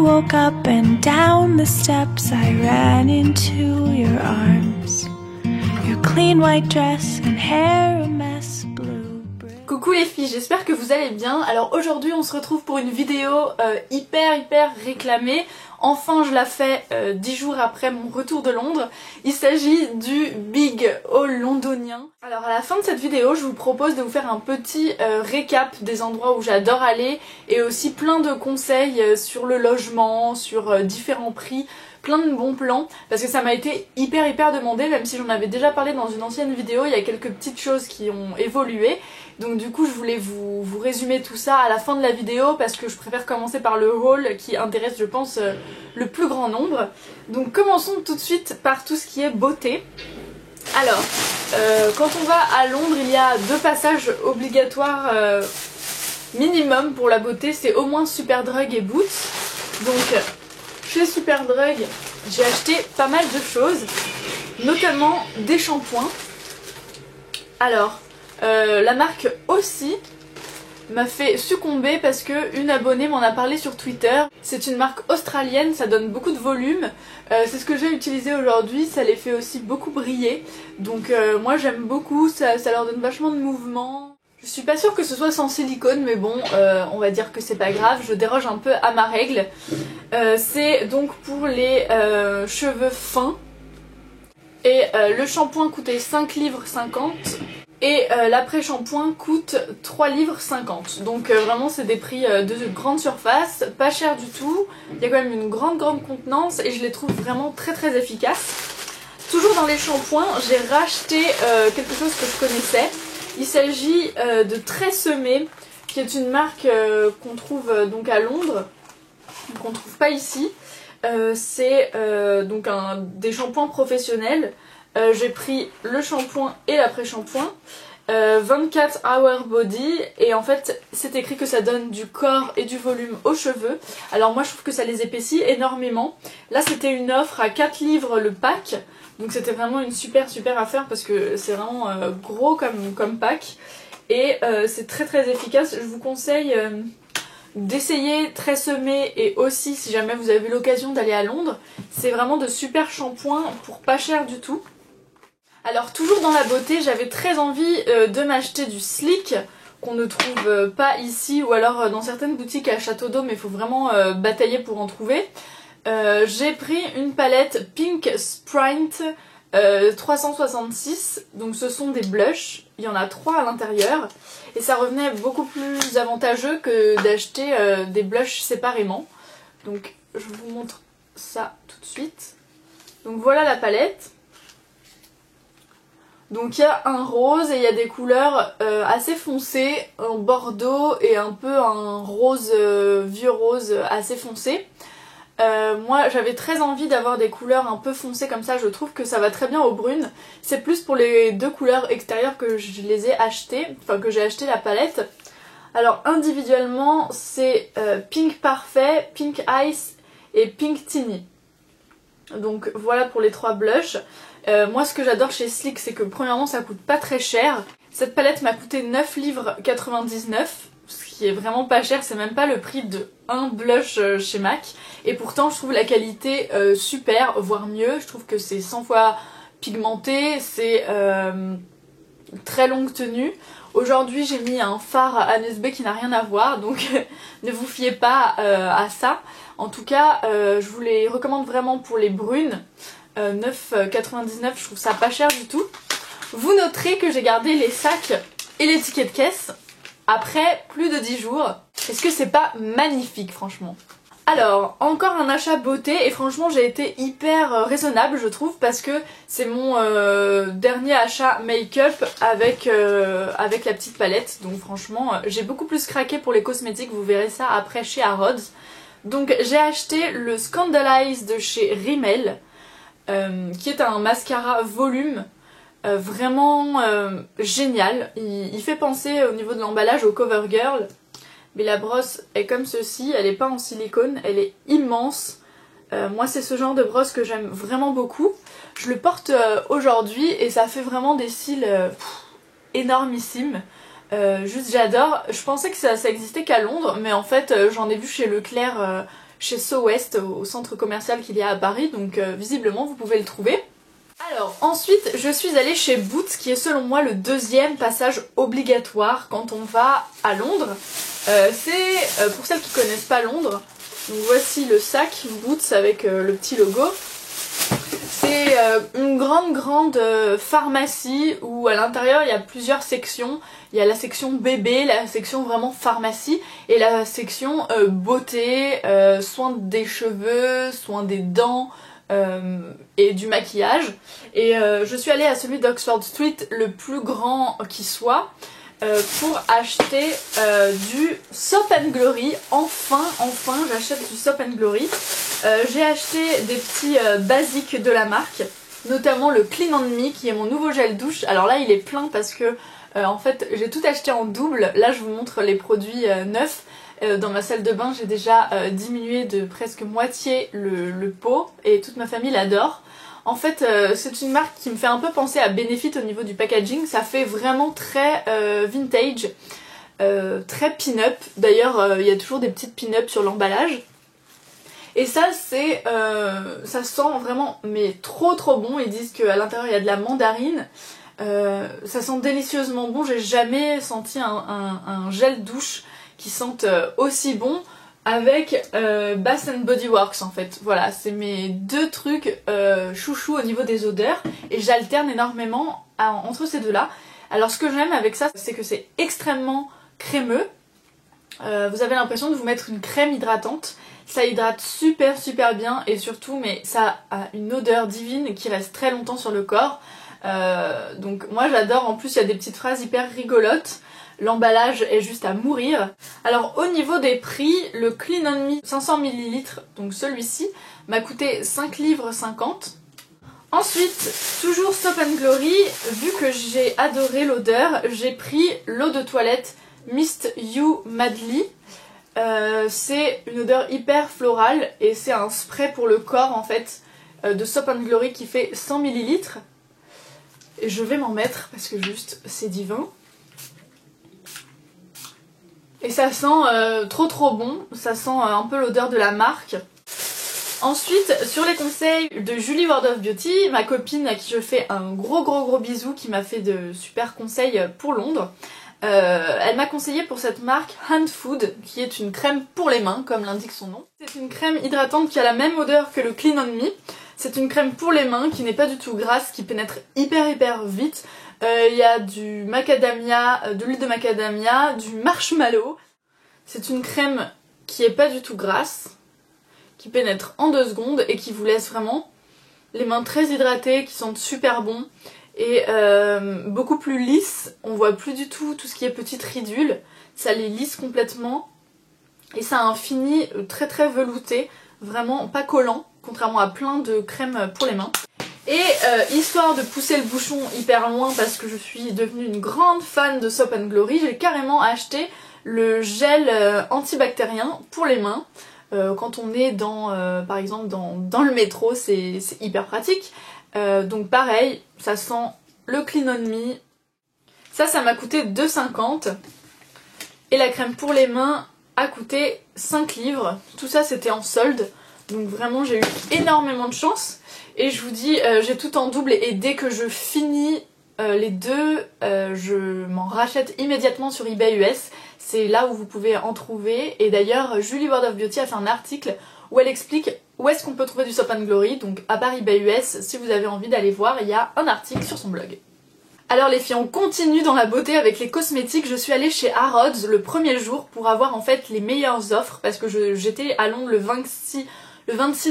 woke up and down the steps I ran into your arms. Your clean white dress and hair a mess blue. Coucou les filles, j'espère que vous allez bien. Alors aujourd'hui on se retrouve pour une vidéo hyper réclamée. Enfin je la fais 10 jours après mon retour de Londres. Il s'agit du Big Haul londonien. Alors à la fin de cette vidéo je vous propose de vous faire un petit récap des endroits où j'adore aller et aussi plein de conseils sur le logement, sur différents prix, plein de bons plans parce que ça m'a été hyper demandé, même si j'en avais déjà parlé dans une ancienne vidéo. Il y a quelques petites choses qui ont évolué, donc du coup je voulais vous résumer tout ça à la fin de la vidéo parce que je préfère commencer par le haul qui intéresse je pense le plus grand nombre. Donc commençons tout de suite par tout ce qui est beauté. Alors quand on va à Londres il y a 2 passages obligatoires minimum pour la beauté, c'est au moins Superdrug et Boots. Donc chez Superdrug, j'ai acheté pas mal de choses, notamment des shampoings. Alors, la marque aussi m'a fait succomber parce que une abonnée m'en a parlé sur Twitter. C'est une marque australienne, ça donne beaucoup de volume. C'est ce que j'ai utilisé aujourd'hui, ça les fait aussi beaucoup briller. Donc moi j'aime beaucoup, ça leur donne vachement de mouvement. Je suis pas sûre que ce soit sans silicone, mais bon, on va dire que c'est pas grave, je déroge un peu à ma règle. C'est donc pour les cheveux fins. Et le shampoing coûtait 5 livres 50 et l'après-shampoing coûte 3 livres 50. Donc vraiment c'est des prix de grande surface, pas cher du tout. Il y a quand même une grande contenance et je les trouve vraiment très efficaces. Toujours dans les shampoings, j'ai racheté quelque chose que je connaissais. Il s'agit de Tresemmé, qui est une marque qu'on trouve donc à Londres, qu'on ne trouve pas ici. C'est donc des shampoings professionnels. J'ai pris le shampoing et l'après-shampoing. 24 Hour Body, et en fait c'est écrit que ça donne du corps et du volume aux cheveux. Alors moi je trouve que ça les épaissit énormément. Là c'était une offre à 4 livres le pack, donc c'était vraiment une super affaire parce que c'est vraiment gros comme pack et c'est très efficace. Je vous conseille d'essayer Tresemmé, et aussi si jamais vous avez l'occasion d'aller à Londres, c'est vraiment de super shampoings pour pas cher du tout. Alors toujours dans la beauté, j'avais très envie de m'acheter du Sleek qu'on ne trouve pas ici ou alors dans certaines boutiques à Château d'Eau, mais il faut vraiment batailler pour en trouver. J'ai pris une palette Pink Sprint 366, donc ce sont des blushs, il y en a 3 à l'intérieur et ça revenait beaucoup plus avantageux que d'acheter des blushs séparément. Donc je vous montre ça tout de suite. Donc voilà la palette. Donc il y a un rose et il y a des couleurs assez foncées, en bordeaux et un peu un rose, vieux rose assez foncé. Moi j'avais très envie d'avoir des couleurs un peu foncées comme ça, je trouve que ça va très bien aux brunes. C'est plus pour les 2 couleurs extérieures que je les ai achetées, enfin que j'ai acheté la palette. Alors individuellement c'est Pink Parfait, Pink Ice et Pink Teeny. Donc voilà pour les 3 blushs. Moi ce que j'adore chez Sleek c'est que premièrement ça coûte pas très cher. Cette palette m'a coûté 9 livres 99, ce qui est vraiment pas cher, c'est même pas le prix de un blush chez MAC. Et pourtant je trouve la qualité super, voire mieux. Je trouve que c'est 100 fois pigmenté, c'est très longue tenue. Aujourd'hui j'ai mis un fard Agnès B qui n'a rien à voir, donc ne vous fiez pas à ça. En tout cas je vous les recommande vraiment pour les brunes. 9,99, je trouve ça pas cher du tout. Vous noterez que j'ai gardé les sacs et les tickets de caisse après plus de 10 jours. Est-ce que c'est pas magnifique franchement? Alors, encore un achat beauté et franchement j'ai été hyper raisonnable je trouve parce que c'est mon dernier achat make-up avec la petite palette. Donc franchement j'ai beaucoup plus craqué pour les cosmétiques, vous verrez ça après chez Harrods. Donc j'ai acheté le Scandalize de chez Rimmel. Qui est un mascara volume vraiment génial. Il fait penser au niveau de l'emballage au CoverGirl, mais la brosse est comme ceci, elle n'est pas en silicone, elle est immense. Moi c'est ce genre de brosse que j'aime vraiment beaucoup. Je le porte aujourd'hui et ça fait vraiment des cils énormissimes. Juste j'adore. Je pensais que ça existait qu'à Londres, mais en fait j'en ai vu chez Leclerc chez So West, au centre commercial qu'il y a à Paris, donc visiblement vous pouvez le trouver. Alors ensuite je suis allée chez Boots, qui est selon moi le deuxième passage obligatoire quand on va à Londres. C'est pour celles qui connaissent pas Londres, donc voici le sac Boots avec le petit logo. C'est une grande pharmacie où à l'intérieur il y a plusieurs sections. Il y a la section bébé, la section vraiment pharmacie et la section beauté, soins des cheveux, soins des dents et du maquillage. Et je suis allée à celui d'Oxford Street, le plus grand qui soit, pour acheter du Soap & Glory. Enfin j'achète du Soap & Glory. J'ai acheté des petits basiques de la marque, notamment le Clean on Me qui est mon nouveau gel douche. Alors là il est plein parce que en fait j'ai tout acheté en double. Là je vous montre les produits neufs. Dans ma salle de bain j'ai déjà diminué de presque moitié le pot et toute ma famille l'adore. En fait c'est une marque qui me fait un peu penser à Benefit au niveau du packaging. Ça fait vraiment très vintage, très pin-up. D'ailleurs il y a toujours des petites pin-up sur l'emballage. Et ça c'est, ça sent vraiment mais trop bon. Ils disent qu'à l'intérieur il y a de la mandarine. Ça sent délicieusement bon. J'ai jamais senti un gel douche qui sente aussi bon avec Bath & Body Works en fait. Voilà, c'est mes deux trucs chouchou au niveau des odeurs et j'alterne énormément entre ces deux là. Alors ce que j'aime avec ça c'est que c'est extrêmement crémeux. Vous avez l'impression de vous mettre une crème hydratante. Ça hydrate super bien et surtout mais ça a une odeur divine qui reste très longtemps sur le corps. Donc moi j'adore, en plus il y a des petites phrases hyper rigolotes. L'emballage est juste à mourir. Alors au niveau des prix, le Clean on Me 500 ml, donc celui-ci, m'a coûté 5 livres 50. Ensuite, toujours Soap & Glory, vu que j'ai adoré l'odeur, j'ai pris l'eau de toilette Mist You Madly. C'est une odeur hyper florale et c'est un spray pour le corps en fait de Soap & Glory qui fait 100 ml. Et je vais m'en mettre parce que juste c'est divin. Et ça sent trop bon, ça sent un peu l'odeur de la marque. Ensuite, sur les conseils de Julie World of Beauty, ma copine à qui je fais un gros bisou, qui m'a fait de super conseils pour Londres, elle m'a conseillé pour cette marque Hand Food, qui est une crème pour les mains, comme l'indique son nom. C'est une crème hydratante qui a la même odeur que le Clean on Me. C'est une crème pour les mains qui n'est pas du tout grasse, qui pénètre hyper vite. Il y a du macadamia, de l'huile de macadamia, du marshmallow. C'est une crème qui est pas du tout grasse, qui pénètre en 2 secondes et qui vous laisse vraiment les mains très hydratées, qui sentent super bon et beaucoup plus lisses. On voit plus du tout ce qui est petite ridule, ça les lisse complètement et ça a un fini très velouté, vraiment pas collant, contrairement à plein de crèmes pour les mains. Et histoire de pousser le bouchon hyper loin parce que je suis devenue une grande fan de Soap & Glory, j'ai carrément acheté le gel antibactérien pour les mains. Quand on est par exemple dans le métro, c'est hyper pratique. Donc pareil, ça sent le Clean on Me. Ça m'a coûté 2,50. Et la crème pour les mains a coûté 5 livres. Tout ça c'était en solde. Donc vraiment j'ai eu énormément de chance. Et je vous dis, j'ai tout en double et dès que je finis les deux, je m'en rachète immédiatement sur eBay US. C'est là où vous pouvez en trouver. Et d'ailleurs, Julie World of Beauty a fait un article où elle explique où est-ce qu'on peut trouver du Soap & Glory. Donc à part eBay US, si vous avez envie d'aller voir, il y a un article sur son blog. Alors les filles, on continue dans la beauté avec les cosmétiques. Je suis allée chez Harrods le premier jour pour avoir en fait les meilleures offres parce que j'étais à Londres le 26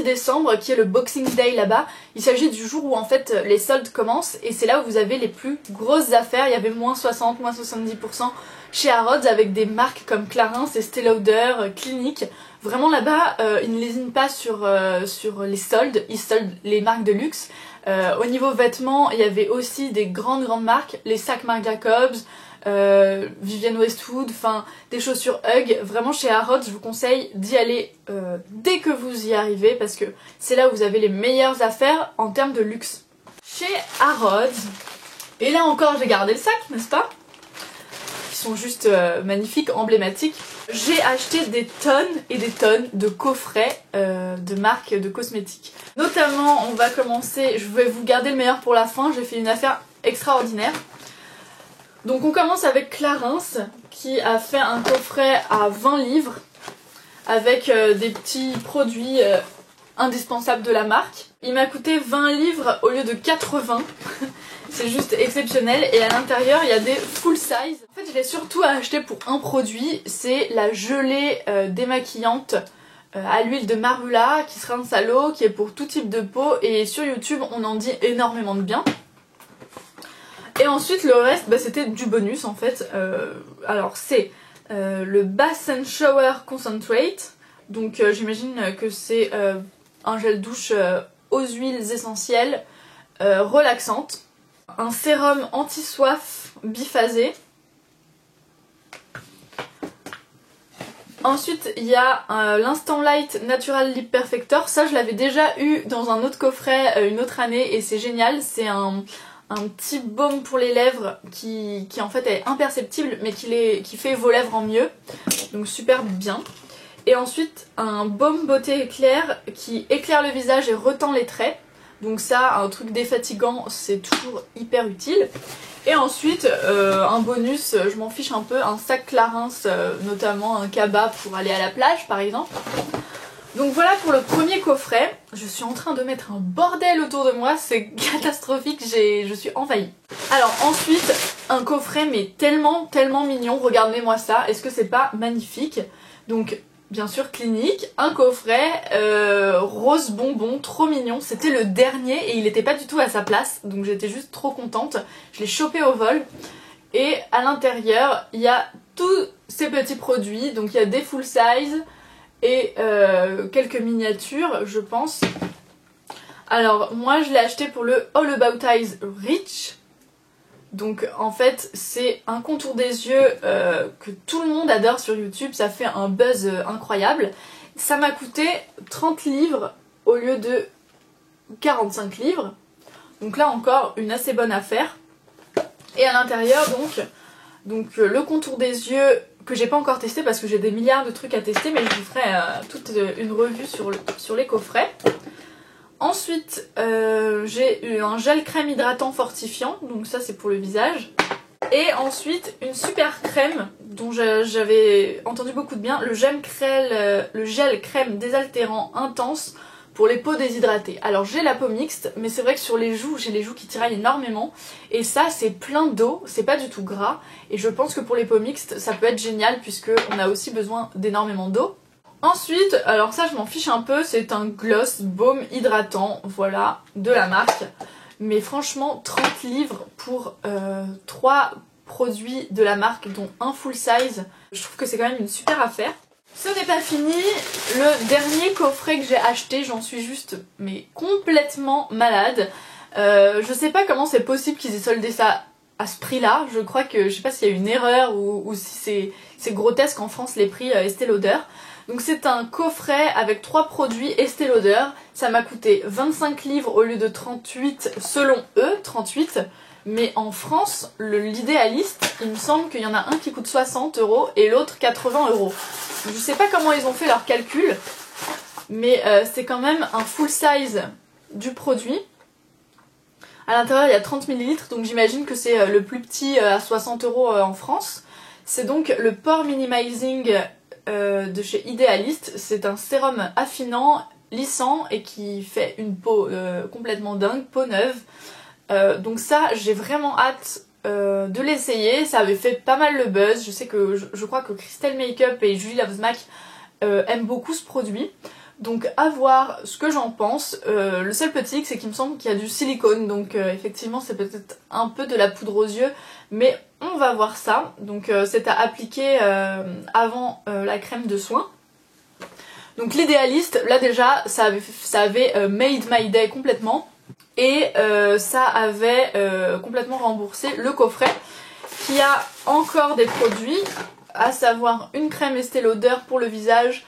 décembre qui est le Boxing Day là-bas. Il s'agit du jour où en fait les soldes commencent et c'est là où vous avez les plus grosses affaires. Il y avait moins 60, moins 70% chez Harrods avec des marques comme Clarins et Estée Lauder, Clinique. Vraiment là-bas, ils ne lésinent pas sur les soldes, ils soldent les marques de luxe. Au niveau vêtements, il y avait aussi des grandes marques, les sacs Marc Jacobs, Vivienne Westwood, enfin des chaussures Hug. Vraiment chez Harrods, je vous conseille d'y aller dès que vous y arrivez parce que c'est là où vous avez les meilleures affaires en termes de luxe. Chez Harrods, et là encore j'ai gardé le sac, n'est-ce pas? sont juste magnifiques, emblématiques. J'ai acheté des tonnes et des tonnes de coffrets de marques de cosmétiques. Notamment, on va commencer, je vais vous garder le meilleur pour la fin, j'ai fait une affaire extraordinaire. Donc on commence avec Clarins qui a fait un coffret à 20 livres avec des petits produits indispensables de la marque. Il m'a coûté 20 livres au lieu de 80. C'est juste exceptionnel. Et à l'intérieur, il y a des full size. En fait, je l'ai surtout acheté pour un produit. C'est la gelée démaquillante à l'huile de marula qui se rince à l'eau, qui est pour tout type de peau. Et sur YouTube, on en dit énormément de bien. Et ensuite, le reste, bah, c'était du bonus en fait. Alors, c'est le Bath and Shower Concentrate. Donc, j'imagine que c'est un gel douche aux huiles essentielles relaxantes. Un sérum anti-soif biphasé. Ensuite, il y a l'Instant Light Natural Lip Perfector. Ça, je l'avais déjà eu dans un autre coffret une autre année et c'est génial. C'est un petit baume pour les lèvres qui en fait est imperceptible mais qui fait vos lèvres en mieux. Donc super bien. Et ensuite, un baume beauté éclair qui éclaire le visage et retend les traits. Donc ça, un truc défatigant, c'est toujours hyper utile. Et ensuite, un bonus, je m'en fiche un peu, un sac Clarins, notamment un cabas pour aller à la plage par exemple. Donc voilà pour le premier coffret. Je suis en train de mettre un bordel autour de moi, c'est catastrophique, je suis envahie. Alors ensuite, un coffret mais tellement mignon, regardez-moi ça, est-ce que c'est pas magnifique? Donc bien sûr Clinique, un coffret rose bonbon, trop mignon. C'était le dernier et il était pas du tout à sa place, donc j'étais juste trop contente. Je l'ai chopé au vol. Et à l'intérieur, il y a tous ces petits produits. Donc il y a des full size et quelques miniatures, je pense. Alors moi je l'ai acheté pour le All About Eyes Rich. Donc en fait c'est un contour des yeux que tout le monde adore sur YouTube, ça fait un buzz incroyable. Ça m'a coûté 30 livres au lieu de 45 livres. Donc là encore une assez bonne affaire. Et à l'intérieur donc le contour des yeux que j'ai pas encore testé parce que j'ai des milliards de trucs à tester, mais je vous ferai toute une revue sur les coffrets. Ensuite, j'ai eu un gel crème hydratant fortifiant, donc ça c'est pour le visage. Et ensuite, une super crème dont j'avais entendu beaucoup de bien, le gel crème désaltérant intense pour les peaux déshydratées. Alors j'ai la peau mixte, mais c'est vrai que sur les joues, j'ai les joues qui tiraillent énormément. Et ça c'est plein d'eau, c'est pas du tout gras. Et je pense que pour les peaux mixtes, ça peut être génial puisque on a aussi besoin d'énormément d'eau. Ensuite, alors ça je m'en fiche un peu, c'est un gloss baume hydratant, voilà, de la marque. Mais franchement, 30 livres pour 3 produits de la marque, dont un full size, je trouve que c'est quand même une super affaire. Ce n'est pas fini, le dernier coffret que j'ai acheté, j'en suis juste mais complètement malade. Je sais pas comment c'est possible qu'ils aient soldé ça à ce prix là, je crois que, je sais pas s'il y a une erreur ou si c'est grotesque en France les prix Estée Lauder. Donc c'est un coffret avec 3 produits Estée Lauder, ça m'a coûté 25 livres au lieu de 38 selon eux, 38. Mais en France, l'idéaliste, il me semble qu'il y en a un qui coûte 60 € et l'autre 80 €. Je sais pas comment ils ont fait leur calcul, mais c'est quand même un full size du produit. À l'intérieur il y a 30 ml, donc j'imagine que c'est le plus petit à 60 € en France. C'est donc le Pore Minimizing de chez Idealist. C'est un sérum affinant, lissant et qui fait une peau complètement dingue, peau neuve. Donc ça, j'ai vraiment hâte de l'essayer. Ça avait fait pas mal le buzz. Je sais que je crois que Crystal Makeup et Julie Loves Mac aiment beaucoup ce produit. Donc à voir ce que j'en pense. Le seul petit hic, c'est qu'il me semble qu'il y a du silicone. Donc effectivement c'est peut-être un peu de la poudre aux yeux. Mais on va voir ça. Donc c'est à appliquer avant la crème de soin. Donc l'idéaliste, là déjà ça avait made my day complètement. Et ça avait complètement remboursé le coffret qui a encore des produits, à savoir une crème Estée Lauder pour le visage,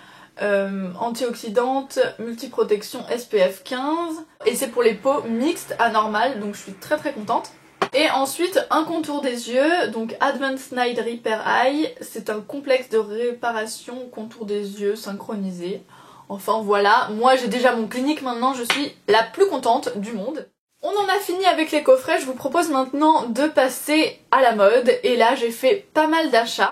antioxydante, multiprotection SPF 15, et c'est pour les peaux mixtes anormales, donc je suis très contente. Et ensuite un contour des yeux, donc Advanced Night Repair Eye, c'est un complexe de réparation contour des yeux synchronisé. Enfin voilà, moi j'ai déjà mon clinique maintenant, je suis la plus contente du monde. On en a fini avec les coffrets, je vous propose maintenant de passer à la mode et là j'ai fait pas mal d'achats.